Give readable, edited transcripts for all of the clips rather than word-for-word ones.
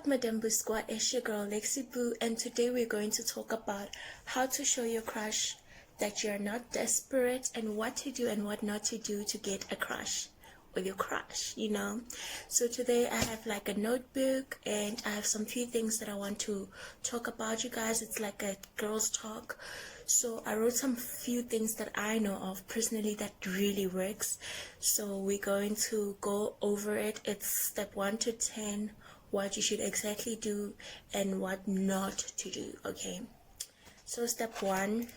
up, Madam Boo Squad? It's your girl Lexi Boo, and today we're going to talk about how to show your crush that you're not desperate and what to do and what not to do to get a crush with your crush, you know. So today I have like a notebook and I have some few things that I want to talk about, you guys. It's like a girls talk. So I wrote some few things that I know of personally that really works. So we're going to go over it. It's step 1 to 10, what you should exactly do and what not to do. Okay, so step one,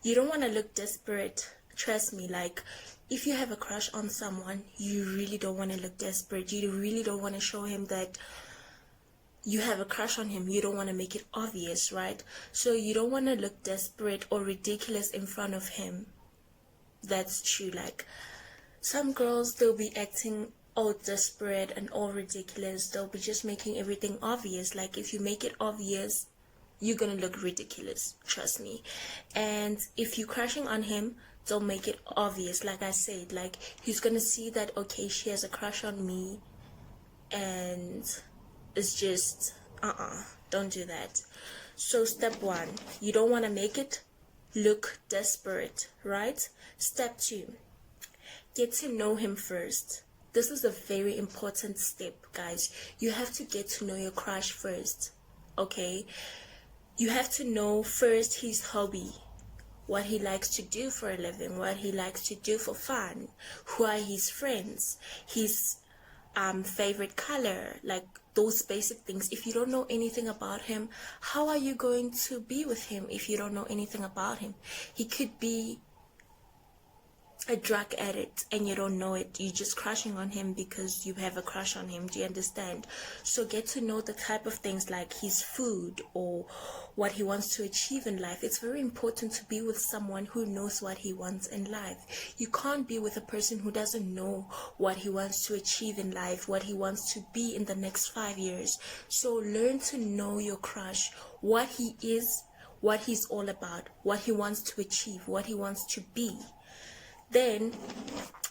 you don't want to look desperate. Trust me, like if you have a crush on someone, you really don't want to look desperate. You really don't want to show him that you have a crush on him. You don't want to make it obvious, right? So you don't want to look desperate or ridiculous in front of him. That's true. Like some girls, they'll be acting all desperate and all ridiculous. They'll be just making everything obvious. Like if you make it obvious, you're gonna look ridiculous, trust me. And if you're crushing on him, don't make it obvious. Like I said, like he's gonna see that, okay, she has a crush on me, and it's just don't do that. So step 1, you don't want to make it look desperate, right? Step 2, get to know him first. This is a very important step, guys. You have to get to know your crush first, okay? You have to know first his hobby, what he likes to do for a living, what he likes to do for fun, who are his friends, his favorite color, like those basic things. If you don't know anything about him, how are you going to be with him if you don't know anything about him? He could be a drug addict and you don't know it. You're just crushing on him because you have a crush on him. Do you understand? So get to know the type of things like his food or what he wants to achieve in life. It's very important to be with someone who knows what he wants in life. You can't be with a person who doesn't know what he wants to achieve in life, what he wants to be in the next 5 years. So learn to know your crush, what he is, what he's all about, what he wants to achieve, what he wants to be. Then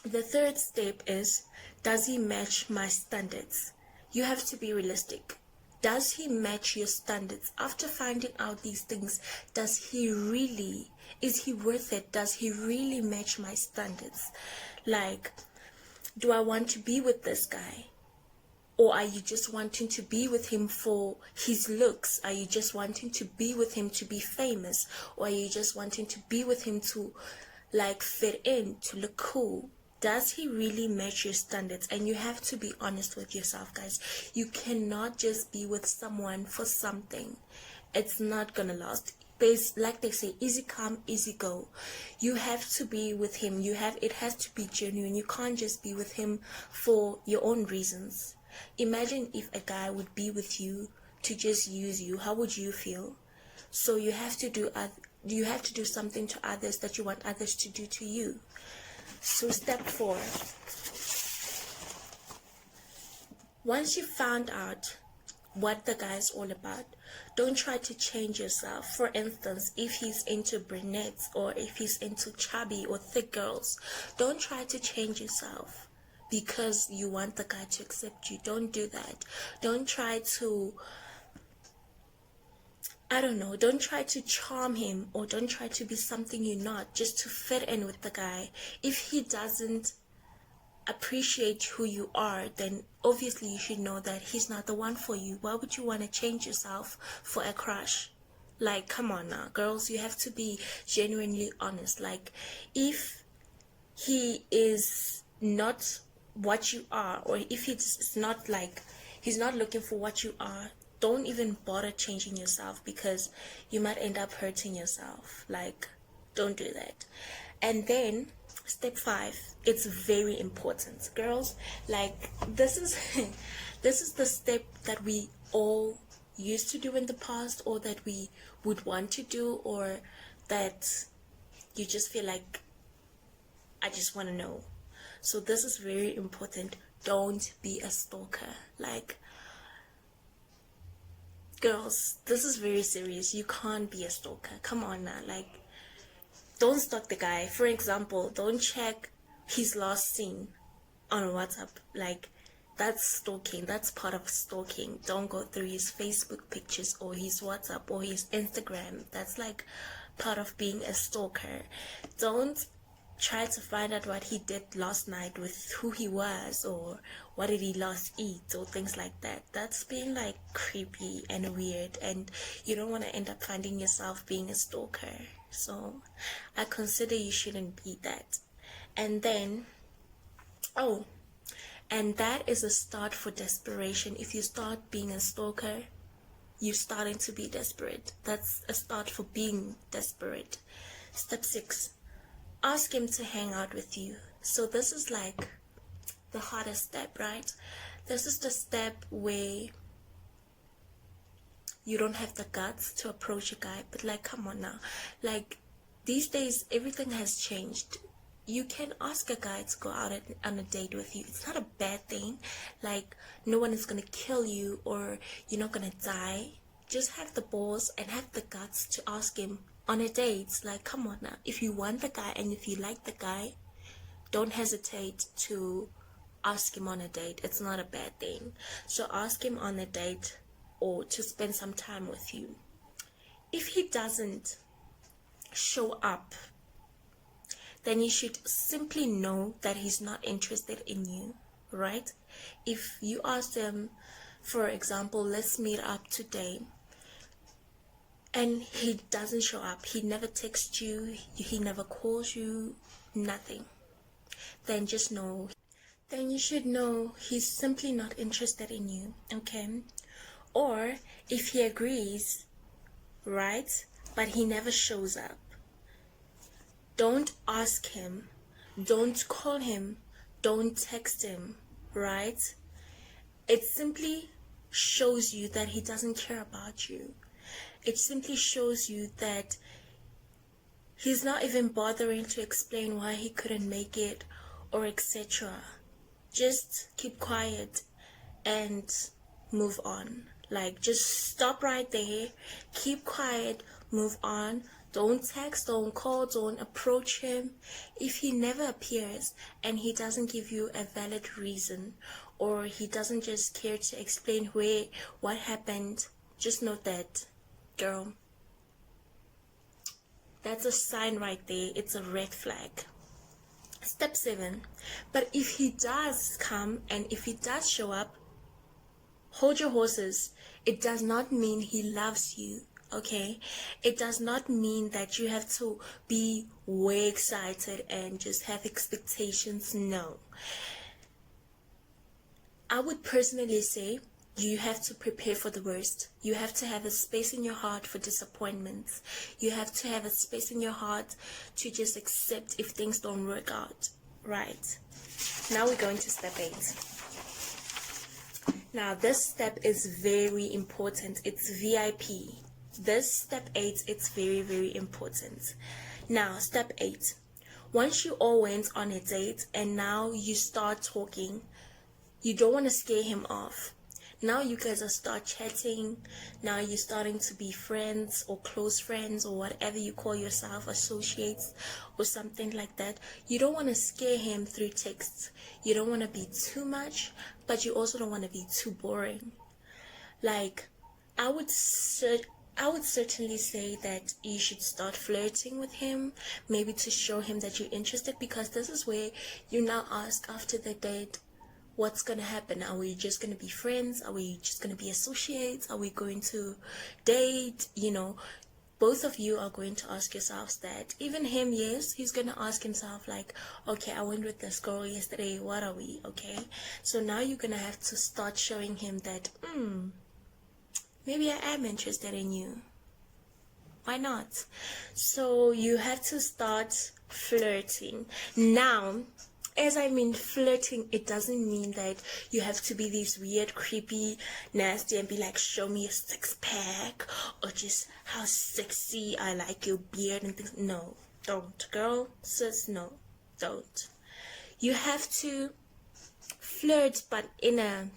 the third step is, does he match my standards? You have to be realistic. Does he match your standards? After finding out these things, is he worth it? Does he really match my standards? Like, do I want to be with this guy? Or are you just wanting to be with him for his looks? Are you just wanting to be with him to be famous? Or are you just wanting to be with him to like fit in, to look cool? Does he really match your standards? And you have to be honest with yourself, guys. You cannot just be with someone for something. It's not gonna last. There's, like they say, easy come, easy go. You have to be with him. It has to be genuine. You can't just be with him for your own reasons. Imagine if a guy would be with you to just use you. How would you feel? So you have to do something to others that you want others to do to you. So step 4, once you found out what the guy is all about, don't try to change yourself. For instance, if he's into brunettes or if he's into chubby or thick girls, don't try to change yourself because you want the guy to accept you. Don't do that. Don't try to don't try to charm him, or don't try to be something you're not just to fit in with the guy. If he doesn't appreciate who you are, then obviously you should know that he's not the one for you. Why would you want to change yourself for a crush? Like, come on now, girls, you have to be genuinely honest. Like, if he is not what you are, or if he's not looking for what you are, don't even bother changing yourself because you might end up hurting yourself. Like, don't do that. And then step 5, it's very important, girls. Like, this is this is the step that we all used to do in the past, or that we would want to do, or that you just feel like, I just want to know. So this is very important. Don't be a stalker. Like, girls, this is very serious. You can't be a stalker. Come on now. Like, don't stalk the guy. For example, don't check his last scene on WhatsApp. Like, that's stalking. That's part of stalking. Don't go through his Facebook pictures or his WhatsApp or his Instagram. That's like part of being a stalker. Don't try to find out what he did last night with who he was, or what did he last eat, or things like that. That's being like creepy and weird, and you don't want to end up finding yourself being a stalker. So I consider you shouldn't be that. And then, oh, and that is a start for desperation. If you start being a stalker, you're starting to be desperate. That's a start for being desperate. Step 6, ask him to hang out with you. So this is like the hardest step, right? This is the step where you don't have the guts to approach a guy. But like, come on now, like these days everything has changed. You can ask a guy to go out on a date with you. It's not a bad thing. Like, no one is gonna kill you, or you're not gonna die. Just have the balls and have the guts to ask him on a date. Like, come on now, if you want the guy and if you like the guy, don't hesitate to ask him on a date. It's not a bad thing. So ask him on a date, or to spend some time with you. If he doesn't show up, then you should simply know that he's not interested in you, right? If you ask him, for example, let's meet up today, and he doesn't show up, he never texts you, he never calls you, nothing, then just know, then you should know he's simply not interested in you, okay? Or if he agrees, right, but he never shows up, don't ask him, don't call him, don't text him, right? It simply shows you that he doesn't care about you. It simply shows you that he's not even bothering to explain why he couldn't make it, or etc. Just keep quiet and move on. Like, just stop right there, keep quiet, move on. Don't text, don't call, don't approach him. If he never appears and he doesn't give you a valid reason, or he doesn't just care to explain what happened, just note that, girl, that's a sign right there. It's a red flag. Step 7, but if he does come and if he does show up, hold your horses. It does not mean he loves you. Okay, it does not mean that you have to be way excited and just have expectations. No, I would personally say you have to prepare for the worst. You have to have a space in your heart for disappointments. You have to have a space in your heart to just accept if things don't work out. Right, now we're going to step 8. Now this step is very important. It's VIP. This step 8, it's very, very important. Now, step 8. Once you all went on a date and now you start talking, you don't want to scare him off. Now you guys are start chatting. Now you're starting to be friends or close friends or whatever you call yourself, associates or something like that. You don't want to scare him through texts. You don't want to be too much, but you also don't want to be too boring. Like, I would certainly say that you should start flirting with him, maybe to show him that you're interested, because this is where you now ask after the date, what's going to happen? Are we just going to be friends? Are we just going to be associates? Are we going to date? You know, both of you are going to ask yourselves that. Even him, yes, he's going to ask himself like, okay, I went with this girl yesterday, what are we? Okay, so now you're going to have to start showing him that, maybe I am interested in you. Why not? So you have to start flirting. Now, as I mean flirting, it doesn't mean that you have to be this weird, creepy, nasty and be like, show me a 6-pack, or just how sexy I like your beard and things. No, don't. Girl, sis, no, don't. You have to flirt, but in a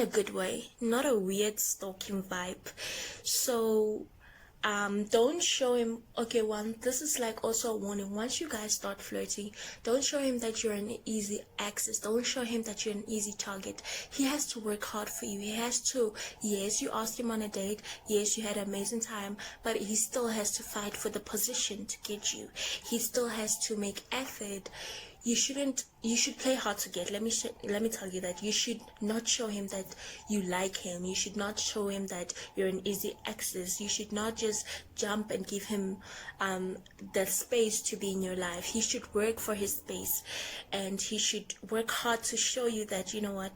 good way, not a weird stalking vibe. So Don't show him, okay, this is like also a warning. Once you guys start flirting, don't show him that you're an easy access. Don't show him that you're an easy target. He has to work hard for you. He has to, yes, you asked him on a date, yes, you had an amazing time, but he still has to fight for the position to get you. He still has to make effort. You should play hard to get. Let me tell you that you should not show him that you like him. You should not show him that you're an easy access. You should not just jump and give him the space to be in your life. He should work for his space, and he should work hard to show you that, you know what,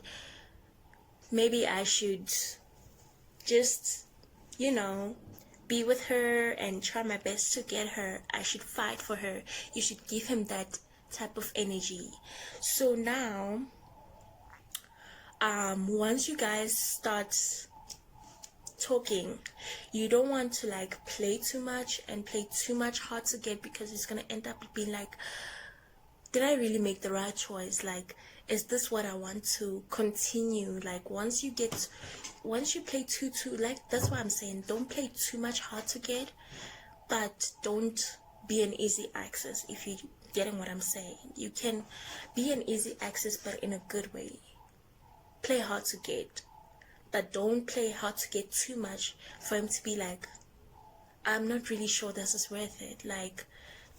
maybe I should just, be with her and try my best to get her. I should fight for her. You should give him that type of energy. So now, once you guys start talking, you don't want to like play too much and play too much hard to get, because it's gonna end up being like, did I really make the right choice? Like, is this what I want to continue? Like, once you play too like, that's what I'm saying, don't play too much hard to get, but don't be an easy access. If you getting what I'm saying, you can be an easy access, but in a good way. Play hard to get, but don't play hard to get too much for him to be like, I'm not really sure this is worth it. Like,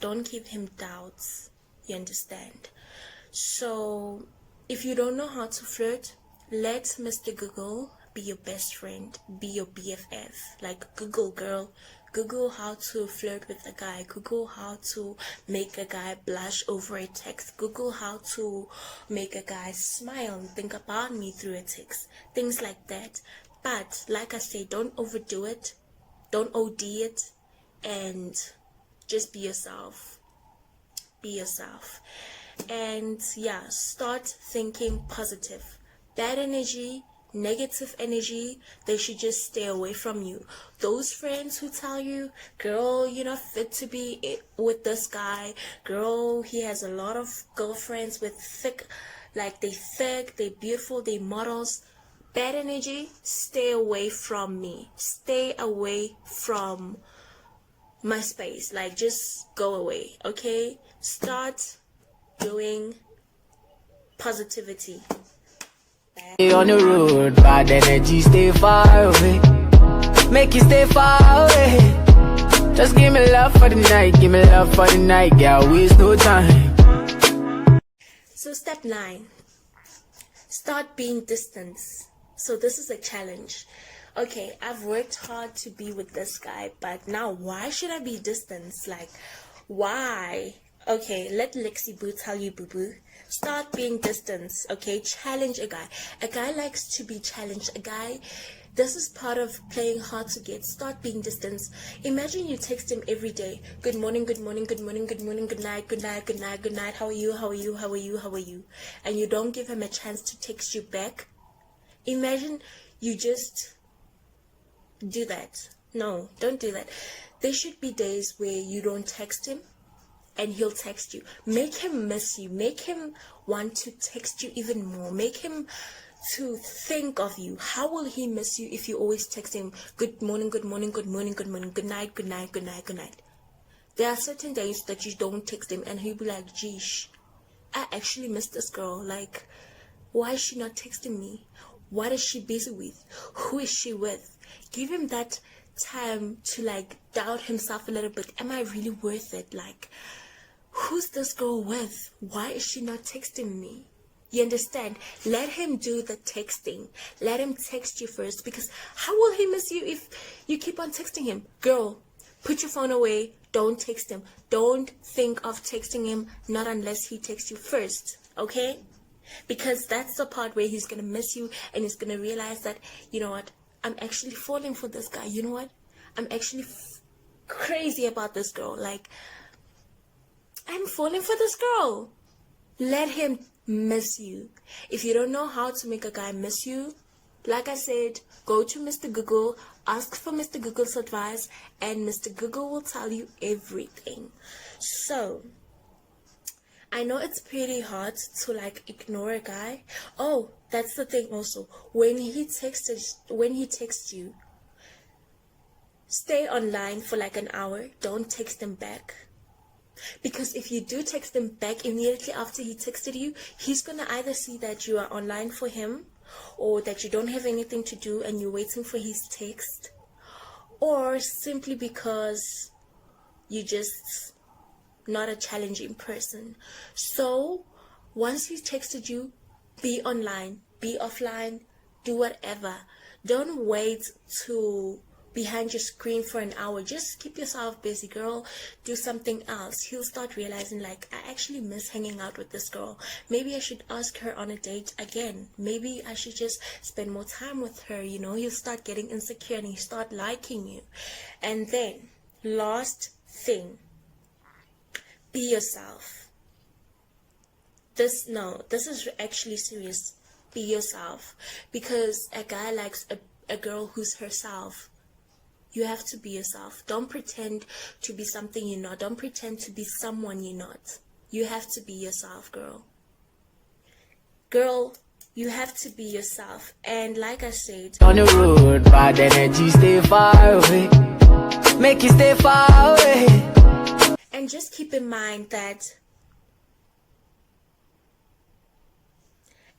don't give him doubts. You understand? So if you don't know how to flirt, let Mr. Google be your best friend, be your BFF. Like, Google, girl, Google how to flirt with a guy. Google how to make a guy blush over a text. Google how to make a guy smile and think about me through a text. Things like that. But like I say, don't overdo it. Don't OD it. And just be yourself. Be yourself. And yeah, start thinking positive. Bad energy, negative energy, they should just stay away from you. Those friends who tell you, girl, you're not fit to be with this guy, girl, he has a lot of girlfriends with they're beautiful, they models. Bad energy, stay away from me. Stay away from my space. Like, just go away, okay? Start doing positivity. On the road, bad energy, stay far away. Make you stay far away. Just give me love for the night, give me love for the night, girl, waste no time. So step 9, start being distant. So this is a challenge. Okay, I've worked hard to be with this guy, but now why should I be distant? Like, why? Okay, let Lexi Boo tell you, boo boo. Start being distant, okay? Challenge a guy. A guy likes to be challenged. This is part of playing hard to get. Start being distant. Imagine you text him every day. Good morning, good morning, good morning, good morning, good night, good night, good night, good night. How are you? How are you? How are you? How are you? And you don't give him a chance to text you back. Imagine you just do that. No, don't do that. There should be days where you don't text him and he'll text you. Make him miss you. Make him want to text you even more. Make him to think of you. How will he miss you if you always text him good morning, good morning, good morning, good morning, good night, good night, good night, good night? There are certain days that you don't text him and he'll be like, geesh, I actually miss this girl. Like, why is she not texting me? What is she busy with? Who is she with? Give him that time to like doubt himself a little bit. Am I really worth it? Like, who's this girl with? Why is she not texting me? You understand? Let him do the texting. Let him text you first, because how will he miss you if you keep on texting him? Girl, put your phone away. Don't text him. Don't think of texting him, not unless he texts you first, okay? Because that's the part where he's gonna miss you and he's gonna realize that, you know what, I'm actually falling for this guy. You know what, I'm actually crazy about this girl. Like, I'm falling for this girl. Let him miss you. If you don't know how to make a guy miss you, like I said, go to Mr. Google, ask for Mr. Google's advice, and Mr. Google will tell you everything. So I know it's pretty hard to like ignore a guy. Oh, that's the thing also. When he texts you, stay online for like an hour. Don't text him back. Because if you do text him back immediately after he texted you, he's gonna either see that you are online for him, or that you don't have anything to do and you're waiting for his text, or simply because you're just not a challenging person. So once he texted you, be online, be offline, do whatever. Don't wait to behind your screen for an hour. Just keep yourself busy, girl. Do something else. He'll start realizing, like, I actually miss hanging out with this girl. Maybe I should ask her on a date again. Maybe I should just spend more time with her. You know, he'll start getting insecure and he'll start liking you. And then, last thing, be yourself. This is actually serious. Be yourself. Because a guy likes a girl who's herself. You have to be yourself. Don't pretend to be something you're not. Don't pretend to be someone you're not. You have to be yourself, girl. Girl, you have to be yourself. And like I said, On the road, bad energy, stay far away. Make you stay far away. and just keep in mind that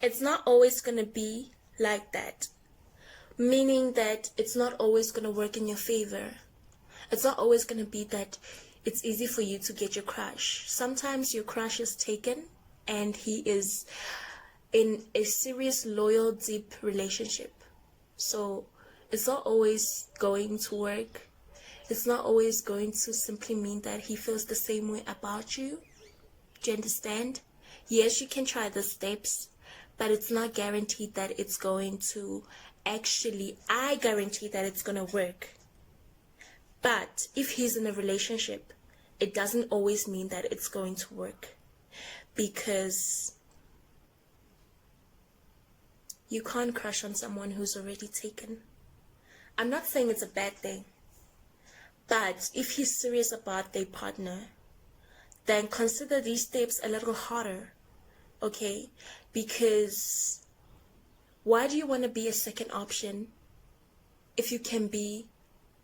it's not always going to be like that. Meaning that it's not always going to work in your favor. It's not always going to be that it's easy for you to get your crush. Sometimes your crush is taken and he is in a serious, loyal, deep relationship. So it's not always going to work. It's not always going to simply mean that he feels the same way about you. Do you understand? Yes, you can try the steps, but it's not guaranteed that it's going to actually, I guarantee that it's going to work. But if he's in a relationship, it doesn't always mean that it's going to work. Because you can't crush on someone who's already taken. I'm not saying it's a bad thing. But if he's serious about their partner, then consider these steps a little harder. Okay? Because why do you want to be a second option if you can be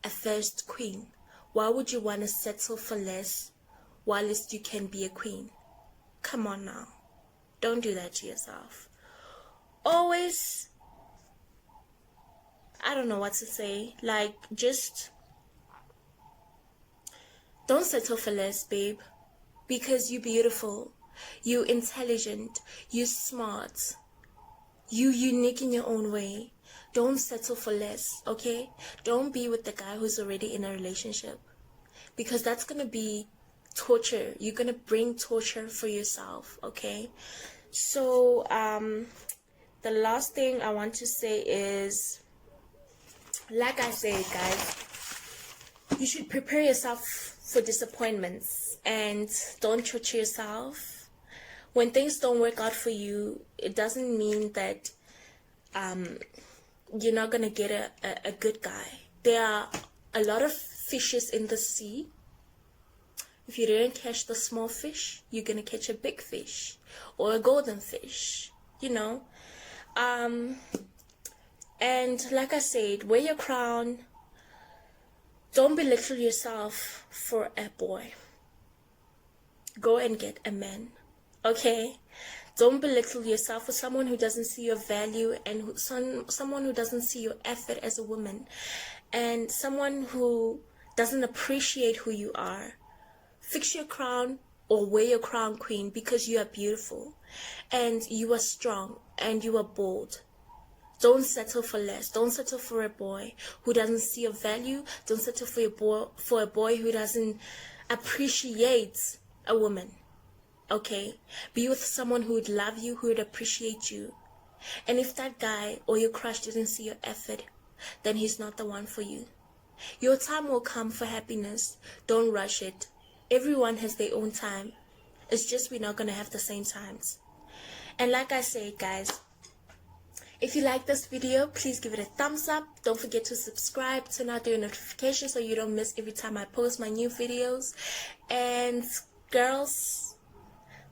a first queen? Why would you want to settle for less whilst you can be a queen? Come on now. Don't do that to yourself. Always, I don't know what to say. Like, just don't settle for less, babe. Because you're beautiful. You're intelligent. You're smart. You're unique in your own way. Don't settle for less, okay? Don't be with the guy who's already in a relationship. Because that's going to be torture. You're going to bring torture for yourself, okay? So, the last thing I want to say is, like I said, guys, you should prepare yourself for disappointments and don't torture yourself. When things don't work out for you, it doesn't mean that you're not gonna get a good guy. There are a lot of fishes in the sea. If you didn't catch the small fish, you're gonna catch a big fish or a golden fish, you know. And like I said, wear your crown. Don't belittle yourself for a boy. Go and get a man, okay? Don't belittle yourself for someone who doesn't see your value and someone who doesn't see your effort as a woman, and someone who doesn't appreciate who you are. Fix your crown or wear your crown, queen, because you are beautiful and you are strong and you are bold. Don't settle for less. Don't settle for a boy who doesn't see your value. Don't settle for a boy who doesn't appreciate a woman. Okay? Be with someone who would love you, who would appreciate you. And if that guy or your crush didn't see your effort, then he's not the one for you. Your time will come for happiness. Don't rush it. Everyone has their own time. It's just we're not going to have the same times. And like I said, guys, if you like this video, please give it a thumbs up. Don't forget to subscribe, turn on your notifications so you don't miss every time I post my new videos. And girls,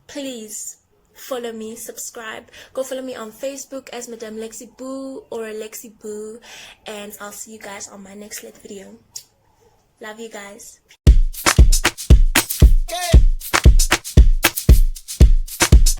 please follow me, subscribe. Go follow me on Facebook as Madame Lexi Boo or Lexi Boo. And I'll see you guys on my next video. Love you guys. Okay.